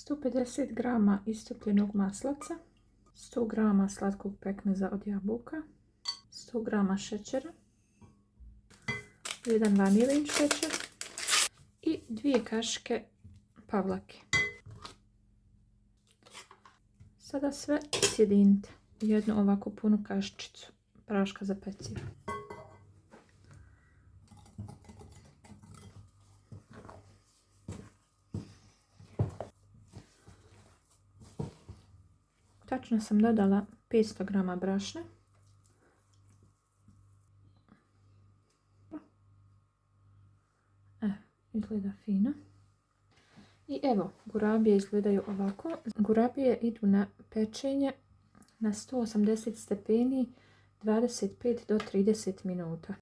150 grama istopljenog maslaca, 100 grama slatkog pekmeza od jabuka, 100 grama šećera, 1 vanilin šećer i 2 kašike pavlake. Sada sve sjedinite u jednu ovako punu kašičicu praška za pecivo. Tačno sam dodala 500 grama brašna. Izgleda fino. I evo, gurabije izgledaju ovako. Gurabije idu na pečenje na 180 stepeni 25 do 30 minuta.